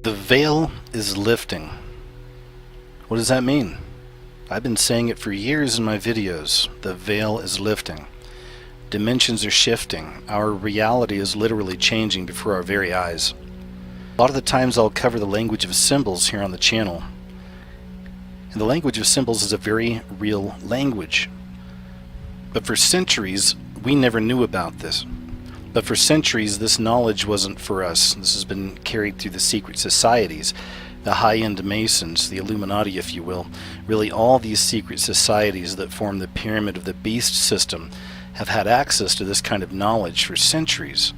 The veil is lifting. What does that mean? I've been saying it for years in my videos. The veil is lifting. Dimensions are shifting. Our reality is literally changing before our very eyes. A lot of the times I'll cover the language of symbols here on the channel. And the language of symbols is a very real language. But for centuries, we never knew about this. But for centuries, this knowledge wasn't for us. This has been carried through the secret societies, the high-end Masons, the Illuminati, if you will. Really, all these secret societies that form the pyramid of the beast system have had access to this kind of knowledge for centuries.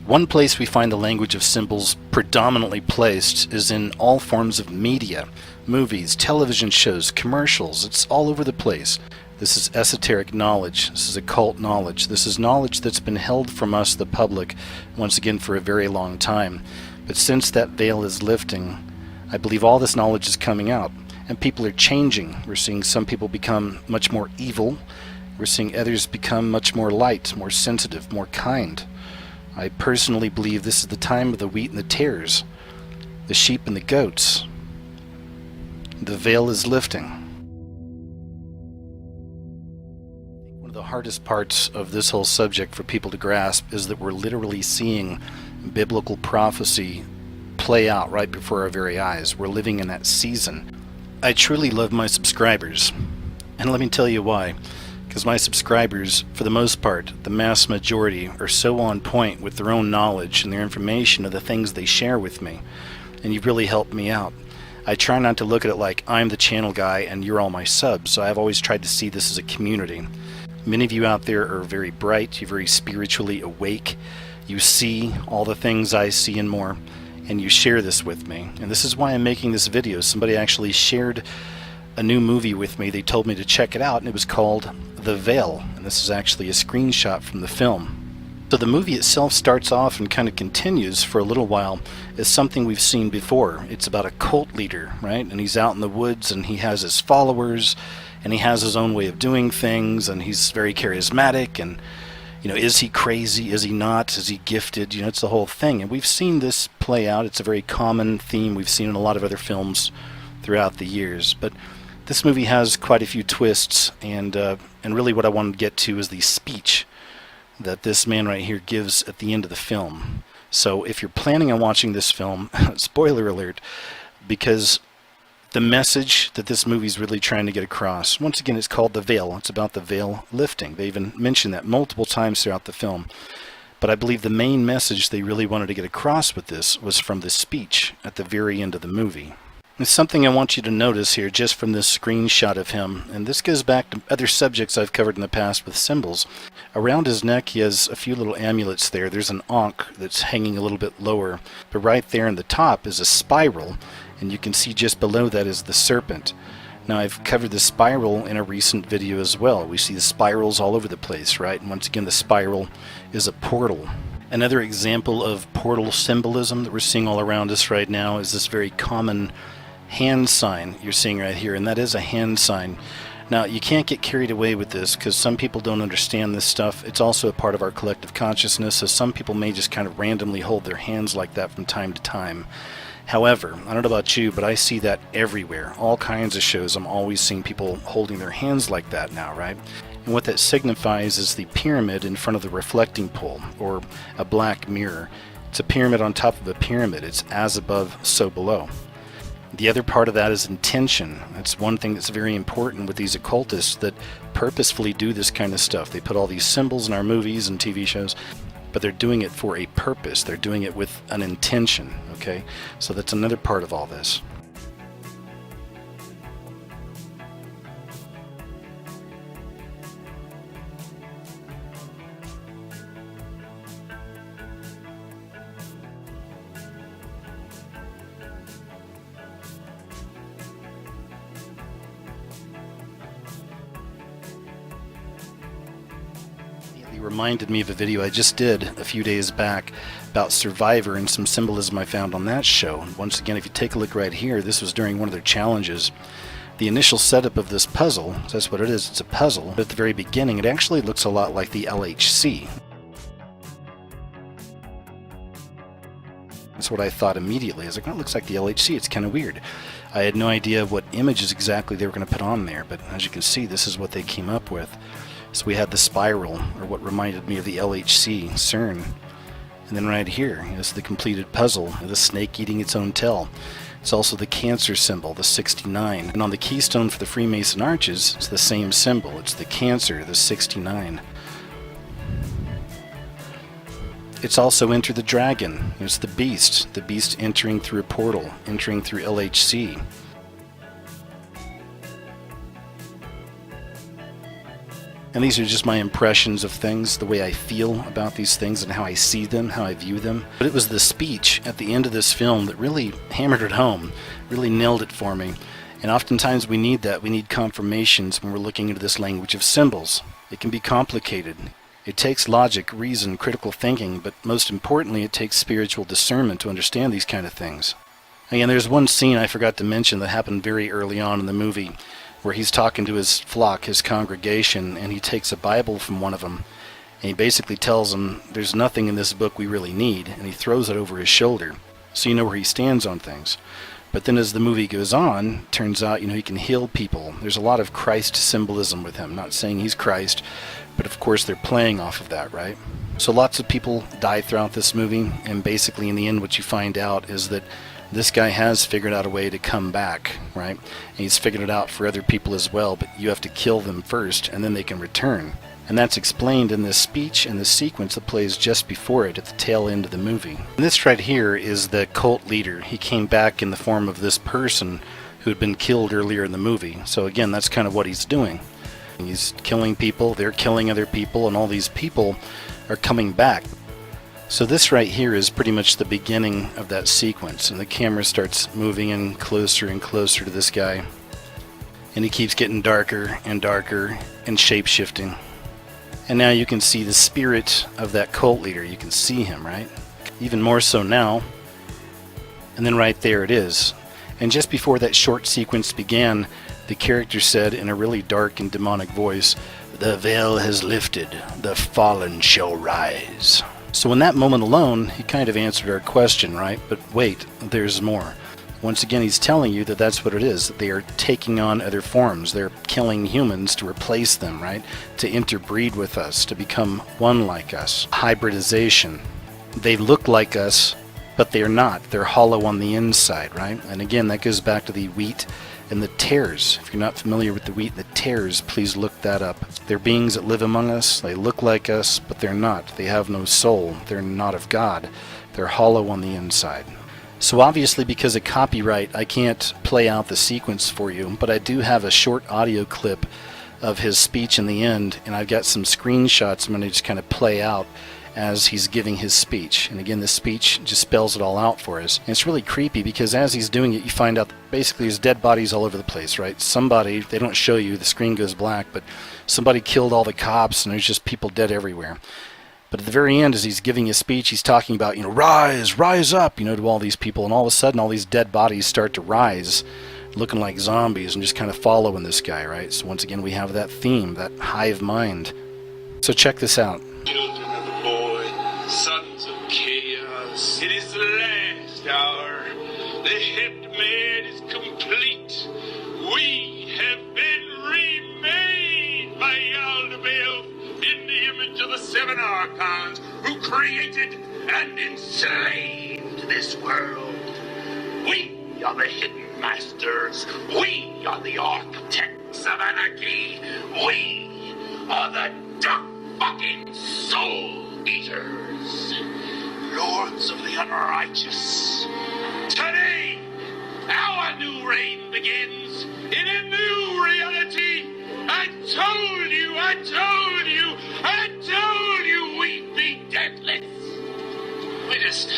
One place we find the language of symbols predominantly placed is in all forms of media, movies, television shows, commercials. It's all over the place. This is esoteric knowledge. This is occult knowledge. This is knowledge that's been held from us, the public, once again for a very long time. But since that veil is lifting, I believe all this knowledge is coming out, and people are changing. We're seeing some people become much more evil. We're seeing others become much more light, more sensitive, more kind. I personally believe this is the time of the wheat and the tares, the sheep and the goats. The veil is lifting. One of the hardest parts of this whole subject for people to grasp is that we're literally seeing biblical prophecy play out right before our very eyes. We're living in that season. I truly love my subscribers, and let me tell you why. Because my subscribers, for the most part, the mass majority, are so on point with their own knowledge and their information of the things they share with me. And you've really helped me out. I try not to look at it like I'm the channel guy and you're all my subs, so I've always tried to see this as a community. Many of you out there are very bright, you're very spiritually awake, you see all the things I see and more, and you share this with me. And this is why I'm making this video. Somebody actually shared a new movie with me. They told me to check it out, and it was called The Veil, and this is actually a screenshot from the film. So the movie itself starts off and kind of continues for a little while as something we've seen before. It's about a cult leader, right? And he's out in the woods and he has his followers and he has his own way of doing things and he's very charismatic and, you know, is he crazy? Is he not? Is he gifted? You know, it's the whole thing. And we've seen this play out. It's a very common theme we've seen in a lot of other films throughout the years. But this movie has quite a few twists, and really what I wanted to get to is the speech that this man right here gives at the end of the film. So if you're planning on watching this film, spoiler alert, because the message that this movie is really trying to get across, once again, it's called The Veil. It's about the veil lifting. They even mention that multiple times throughout the film. But I believe the main message they really wanted to get across with this was from the speech at the very end of the movie. It's something I want you to notice here just from this screenshot of him, and this goes back to other subjects I've covered in the past with symbols. Around his neck he has a few little amulets there. There's an ankh that's hanging a little bit lower, but right there in the top is a spiral, and you can see just below that is the serpent. Now I've covered the spiral in a recent video as well. We see the spirals all over the place, right? And once again, the spiral is a portal. Another example of portal symbolism that we're seeing all around us right now is this very common hand sign you're seeing right here, and that is a hand sign. Now you can't get carried away with this because some people don't understand this stuff. It's also a part of our collective consciousness, so some people may just kind of randomly hold their hands like that from time to time. However, I don't know about you, but I see that everywhere. All kinds of shows, I'm always seeing people holding their hands like that now, right? And what that signifies is the pyramid in front of the reflecting pole, or a black mirror. It's a pyramid on top of a pyramid. It's as above, so below. The other part of that is intention. That's one thing that's very important with these occultists that purposefully do this kind of stuff. They put all these symbols in our movies and TV shows, but they're doing it for a purpose. They're doing it with an intention, okay? So that's another part of all this. Reminded me of a video I just did a few days back about Survivor and some symbolism I found on that show. And once again, if you take a look right here, this was during one of their challenges The initial setup of this puzzle, that's what it is, it's a puzzle. But at the very beginning, it actually looks a lot like the LHC. That's what I thought immediately. I was like, oh, it looks like the LHC. It's kind of weird. I had no idea what images exactly they were going to put on there, but as you can see, this is what they came up with. So we had the spiral, or what reminded me of the LHC, CERN. And then right here is the completed puzzle, the snake eating its own tail. It's also the cancer symbol, the 69. And on the keystone for the Freemason arches, it's the same symbol. It's the cancer, the 69. It's also Enter the Dragon. It's the beast entering through a portal, entering through LHC. And these are just my impressions of things, the way I feel about these things and how I see them, how I view them. But it was the speech at the end of this film that really hammered it home, really nailed it for me. And oftentimes we need that. We need confirmations when we're looking into this language of symbols. It can be complicated. It takes logic, reason, critical thinking, but most importantly, it takes spiritual discernment to understand these kind of things. Again, there's one scene I forgot to mention that happened very early on in the movie, where he's talking to his flock, his congregation, and he takes a Bible from one of them, and he basically tells them, there's nothing in this book we really need, and he throws it over his shoulder, so you know where he stands on things. But then as the movie goes on, turns out, he can heal people. There's a lot of Christ symbolism with him, not saying he's Christ, but of course they're playing off of that, right? So lots of people die throughout this movie, and basically in the end what you find out is that this guy has figured out a way to come back, right? And he's figured it out for other people as well, but you have to kill them first, and then they can return. And that's explained in this speech and this sequence that plays just before it at the tail end of the movie. And this right here is the cult leader. He came back in the form of this person who had been killed earlier in the movie. So again, that's kind of what he's doing. He's killing people, they're killing other people, and all these people are coming back. So this right here is pretty much the beginning of that sequence, and the camera starts moving in closer and closer to this guy. And he keeps getting darker and darker and shape-shifting. And now you can see the spirit of that cult leader. You can see him, right? Even more so now. And then right there it is. And just before that short sequence began, the character said in a really dark and demonic voice, "The veil has lifted, the fallen shall rise." So in that moment alone, he kind of answered our question, right? But wait, there's more. Once again, he's telling you that that's what it is. They are taking on other forms. They're killing humans to replace them, right? To interbreed with us, to become one like us. Hybridization. They look like us, but they're not. They're hollow on the inside, right? And again, that goes back to the wheat and the tares. If you're not familiar with the wheat and the tares, please look that up. They're beings that live among us. They look like us, but they're not. They have no soul. They're not of God. They're hollow on the inside. So obviously, because of copyright, I can't play out the sequence for you, but I do have a short audio clip of his speech in the end, and I've got some screenshots I'm going to just kind of play out as he's giving his speech. And again, this speech just spells it all out for us. And it's really creepy because as he's doing it, you find out that basically there's dead bodies all over the place, right? Somebody, they don't show you, the screen goes black, but somebody killed all the cops and there's just people dead everywhere. But at the very end, as he's giving his speech, he's talking about, rise up, to all these people. And all of a sudden, all these dead bodies start to rise, looking like zombies, and just kind of following this guy, right? So once again, we have that theme, that hive mind. So check this out. Children of the void, sons of chaos, it is the last hour. The head is complete. We have been remade by Yaldabaoth in the image of the seven archons who created and enslaved this world. We are the hidden masters. We are the architects of anarchy. We are the dark fucking soul eaters. Lords of the unrighteous. Today, our new reign begins in a new reality. I told you we'd be deathless. We just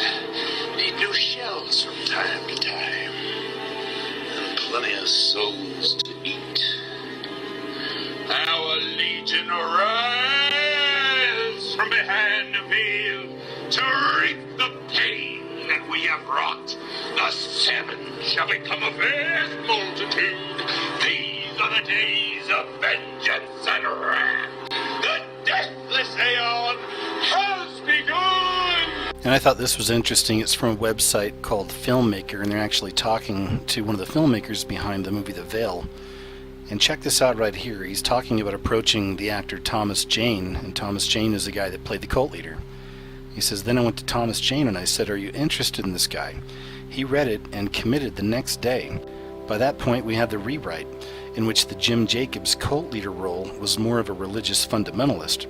need new shells from time to time. And plenty of souls to eat. Our legion arise from behind the veil to reap the pain that we have wrought. The seven shall become a vast multitude. These are the days of vengeance and wrath. The deathless aeon has begun! And I thought this was interesting. It's from a website called Filmmaker, and they're actually talking to one of the filmmakers behind the movie The Veil. And check this out right here. He's talking about approaching the actor Thomas Jane, and Thomas Jane is the guy that played the cult leader. He says, then I went to Thomas Jane and I said, are you interested in this guy? He read it and committed the next day. By that point we had the rewrite, in which the Jim Jacobs cult leader role was more of a religious fundamentalist.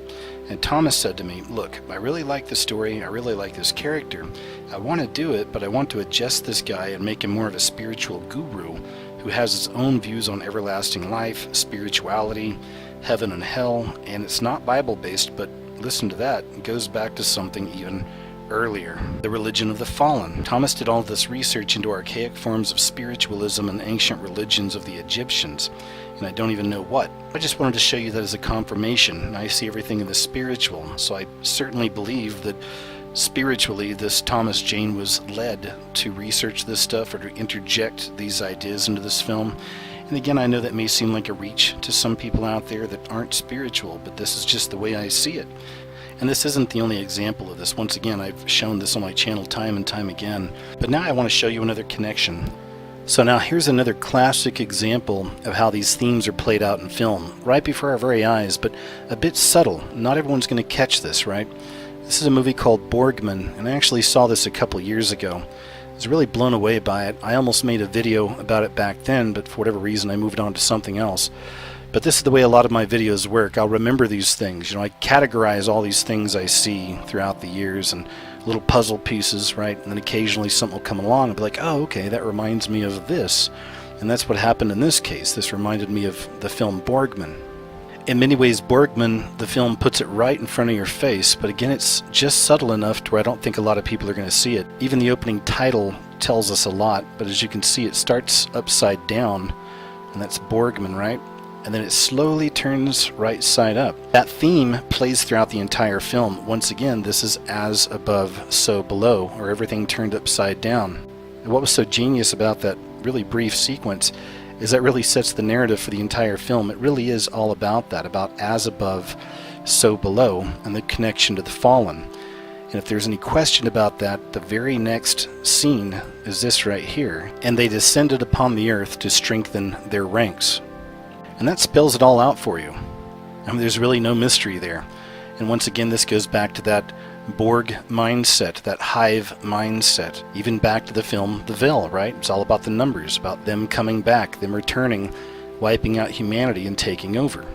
And Thomas said to me, look, I really like the story, I really like this character. I want to do it, but I want to adjust this guy and make him more of a spiritual guru who has his own views on everlasting life, spirituality, heaven and hell, and it's not Bible-based, but listen to that, it goes back to something even earlier, the religion of the fallen. Thomas did all this research into archaic forms of spiritualism and ancient religions of the Egyptians, and I don't even know what. I just wanted to show you that as a confirmation, and I see everything in the spiritual, so I certainly believe that spiritually this Thomas Jane was led to research this stuff or to interject these ideas into this film. And again, I know that may seem like a reach to some people out there that aren't spiritual, but this is just the way I see it. And this isn't the only example of this. Once again, I've shown this on my channel time and time again. But now I want to show you another connection. So now here's another classic example of how these themes are played out in film, right before our very eyes, but a bit subtle. Not everyone's going to catch this, right? This is a movie called Borgman, and I actually saw this a couple years ago. I was really blown away by it. I almost made a video about it back then, but for whatever reason I moved on to something else. But this is the way a lot of my videos work. I'll remember these things. I categorize all these things I see throughout the years and little puzzle pieces, right? And then occasionally something will come along and be like, oh, okay, that reminds me of this. And that's what happened in this case. This reminded me of the film Borgman. In many ways, Borgman, the film, puts it right in front of your face, but again, it's just subtle enough to where I don't think a lot of people are going to see it. Even the opening title tells us a lot, but as you can see, it starts upside down, and that's Borgman, right? And then it slowly turns right side up. That theme plays throughout the entire film. Once again, this is as above, so below, or everything turned upside down. And what was so genius about that really brief sequence is that really sets the narrative for the entire film. It really is all about that, about as above, so below, and the connection to the fallen. And if there's any question about that, the very next scene is this right here. And they descended upon the earth to strengthen their ranks. And that spells it all out for you. I mean, there's really no mystery there. And once again, this goes back to that Borg mindset, that hive mindset, even back to the film The Veil, right? It's all about the numbers, about them coming back, them returning, wiping out humanity and taking over.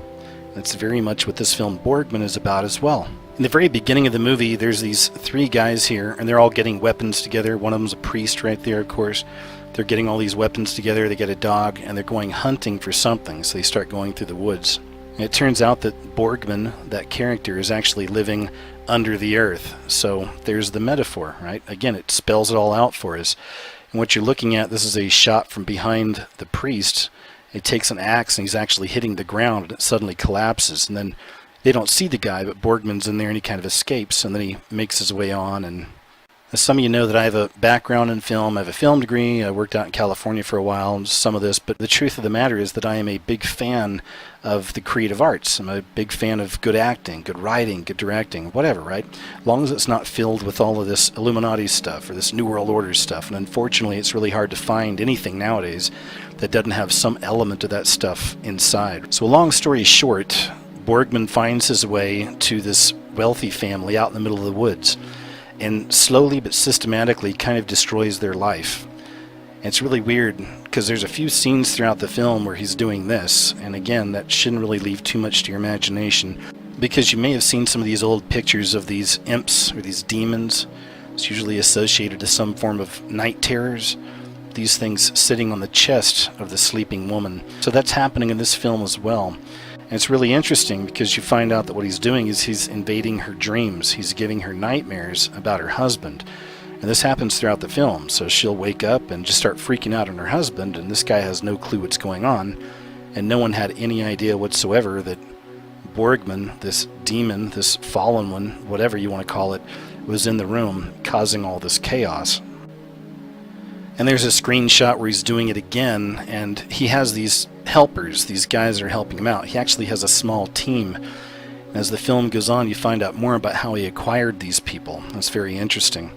That's very much what this film Borgman is about as well. In the very beginning of the movie, there's these three guys here, and they're all getting weapons together. One of them's a priest right there, of course. They're getting all these weapons together, they get a dog, and they're going hunting for something, so they start going through the woods. And it turns out that Borgman, that character, is actually living under the earth. So there's the metaphor, right? Again, it spells it all out for us. And what you're looking at, this is a shot from behind the priest. It takes an axe and he's actually hitting the ground and it suddenly collapses. And then they don't see the guy, but Borgman's in there and he kind of escapes, and then he makes his way on. And as some of you know, that I have a background in film. I have a film degree. I worked out in California for a while, and some of this, but the truth of the matter is that I am a big fan of the creative arts. I'm a big fan of good acting, good writing, good directing, whatever, right? As long as it's not filled with all of this Illuminati stuff or this New World Order stuff. And unfortunately, it's really hard to find anything nowadays that doesn't have some element of that stuff inside. So long story short, Borgman finds his way to this wealthy family out in the middle of the woods, and slowly but systematically kind of destroys their life. And it's really weird because there's a few scenes throughout the film where he's doing this, and again, that shouldn't really leave too much to your imagination, because you may have seen some of these old pictures of these imps or these demons. It's usually associated to some form of night terrors, these things sitting on the chest of the sleeping woman. So that's happening in this film as well. And it's really interesting because you find out that what he's doing is he's invading her dreams. He's giving her nightmares about her husband. And this happens throughout the film. So she'll wake up and just start freaking out on her husband, and this guy has no clue what's going on. And no one had any idea whatsoever that Borgman, this demon, this fallen one, whatever you want to call it, was in the room causing all this chaos. And there's a screenshot where he's doing it again, and he has these helpers, these guys that are helping him out. He actually has a small team. As the film goes on, you find out more about how he acquired these people. That's very interesting.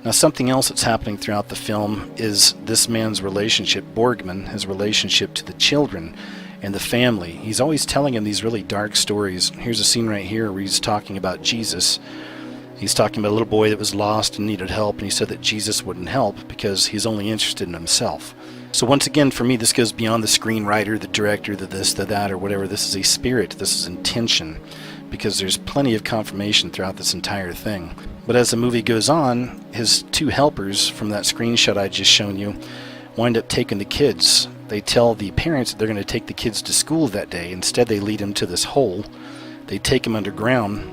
Now, something else that's happening throughout the film is this man's relationship, Borgman, his relationship to the children and the family. He's always telling him these really dark stories. Here's a scene right here where he's talking about Jesus. He's talking about a little boy that was lost and needed help, and he said that Jesus wouldn't help because he's only interested in himself. So once again, for me, this goes beyond the screenwriter, the director, the this, the that, or whatever. This is a spirit. This is intention, because there's plenty of confirmation throughout this entire thing. But as the movie goes on, his two helpers from that screenshot I just shown you wind up taking the kids. They tell the parents that they're going to take the kids to school that day. Instead, they lead them to this hole. They take them underground.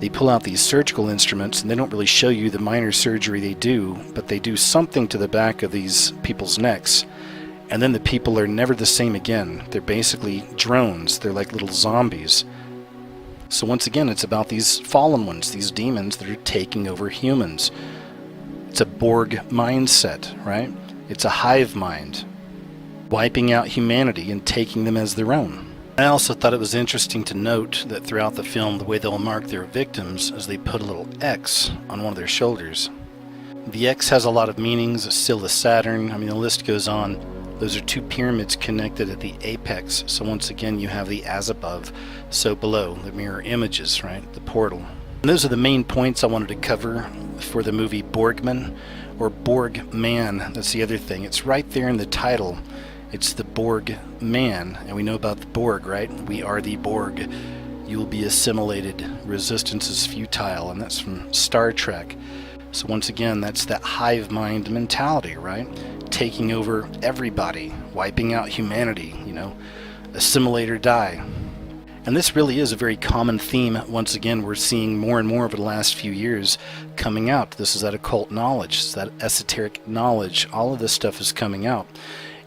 They pull out these surgical instruments, and they don't really show you the minor surgery they do, but they do something to the back of these people's necks. And then the people are never the same again. They're basically drones. They're like little zombies. So once again, it's about these fallen ones, these demons that are taking over humans. It's a Borg mindset, right? It's a hive mind, wiping out humanity and taking them as their own. I also thought it was interesting to note that throughout the film, the way they'll mark their victims is they put a little X on one of their shoulders. The X has a lot of meanings. It's still the Saturn. I mean, the list goes on. Those are two pyramids connected at the apex. So once again, you have the as above, so below, the mirror images, right? The portal. And those are the main points I wanted to cover for the movie Borgman, or Borg Man. That's the other thing. It's right there in the title. It's the Borg Man, and we know about the Borg, right? We are the Borg. You will be assimilated. Resistance is futile, and that's from Star Trek. So once again, that's that hive mind mentality, right? Taking over everybody, wiping out humanity, assimilate or die. And this really is a very common theme. Once again, we're seeing more and more over the last few years coming out. This is that occult knowledge, it's that esoteric knowledge. All of this stuff is coming out.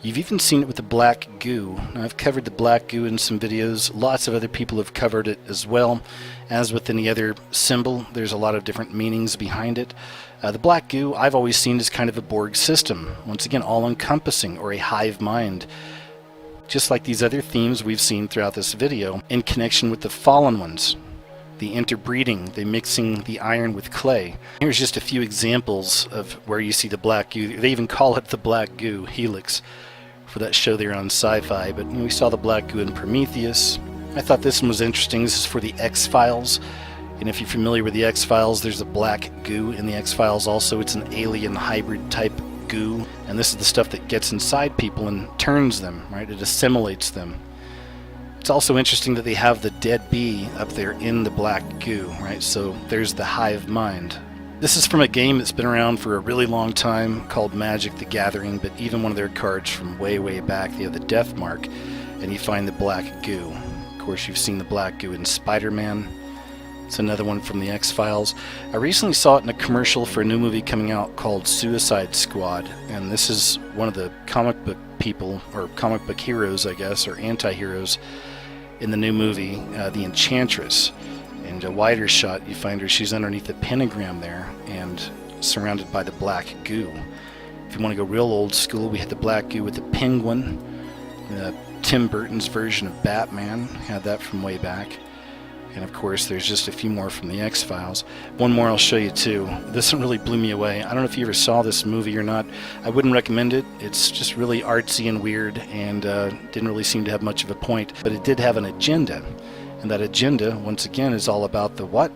You've even seen it with the black goo. Now, I've covered the black goo in some videos. Lots of other people have covered it as well. As with any other symbol, there's a lot of different meanings behind it. The black goo I've always seen as kind of a Borg system. Once again, all-encompassing, or a hive mind. Just like these other themes we've seen throughout this video, in connection with the fallen ones. The interbreeding, the mixing the iron with clay. Here's just a few examples of where you see the black goo. They even call it the black goo helix for that show there on Sci-Fi, but we saw the black goo in Prometheus. I thought this one was interesting. This is for the X-Files, and if you're familiar with the X-Files, there's a black goo in the X-Files also. It's an alien hybrid type goo, and this is the stuff that gets inside people and turns them, right? It assimilates them. It's also interesting that they have the dead bee up there in the black goo, right? So there's the hive mind. This is from a game that's been around for a really long time called Magic the Gathering, but even one of their cards from way, way back, they have the death mark, and you find the black goo. Of course, you've seen the black goo in Spider-Man. It's another one from the X-Files. I recently saw it in a commercial for a new movie coming out called Suicide Squad, and this is one of the comic book people, or comic book heroes, I guess, or anti-heroes in the new movie, the Enchantress. And a wider shot, you find her, she's underneath the pentagram there and surrounded by the black goo. If you want to go real old school, we had the black goo with the Penguin. Tim Burton's version of Batman had that from way back. And of course, there's just a few more from the X-Files. One more I'll show you too. This one really blew me away. I don't know if you ever saw this movie or not. I wouldn't recommend it. It's just really artsy and weird, and didn't really seem to have much of a point. But it did have an agenda. And that agenda, once again, is all about the what?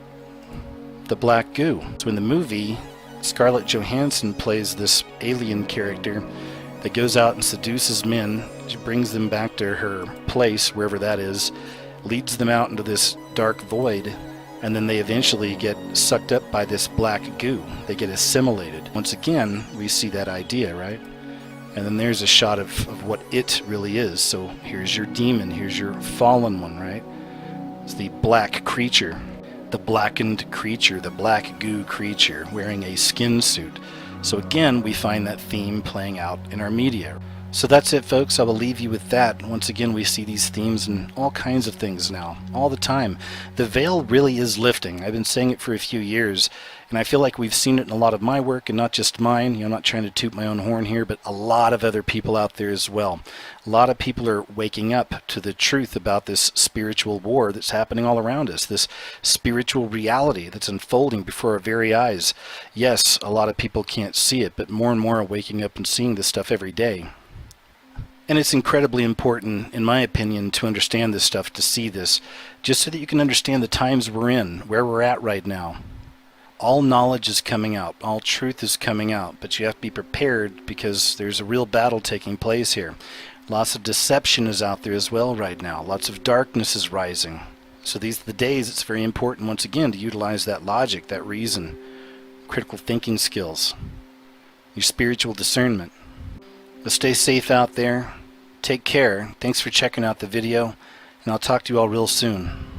The black goo. So in the movie, Scarlett Johansson plays this alien character that goes out and seduces men. She brings them back to her place, wherever that is, leads them out into this dark void, and then they eventually get sucked up by this black goo. They get assimilated. Once again, we see that idea, right? And then there's a shot of what it really is. So here's your demon, here's your fallen one, right? It's the black creature, the blackened creature, the black goo creature wearing a skin suit. So again, we find that theme playing out in our media. So that's it, folks. I will leave you with that. Once again, we see these themes in all kinds of things now, all the time. The veil really is lifting. I've been saying it for a few years, And I feel like we've seen it in a lot of my work, and not just mine. I'm not trying to toot my own horn here, but a lot of other people out there as well. A lot of people are waking up to the truth about this spiritual war that's happening all around us, this spiritual reality that's unfolding before our very eyes. Yes, a lot of people can't see it, but more and more are waking up and seeing this stuff every day. And it's incredibly important, in my opinion, to understand this stuff, to see this, just so that you can understand the times we're in, where we're at right now. All knowledge is coming out, all truth is coming out, but you have to be prepared because there's a real battle taking place here. Lots of deception is out there as well right now. Lots of darkness is rising. So these are the days it's very important, once again, to utilize that logic, that reason, critical thinking skills, your spiritual discernment. But stay safe out there. Take care. Thanks for checking out the video, and I'll talk to you all real soon.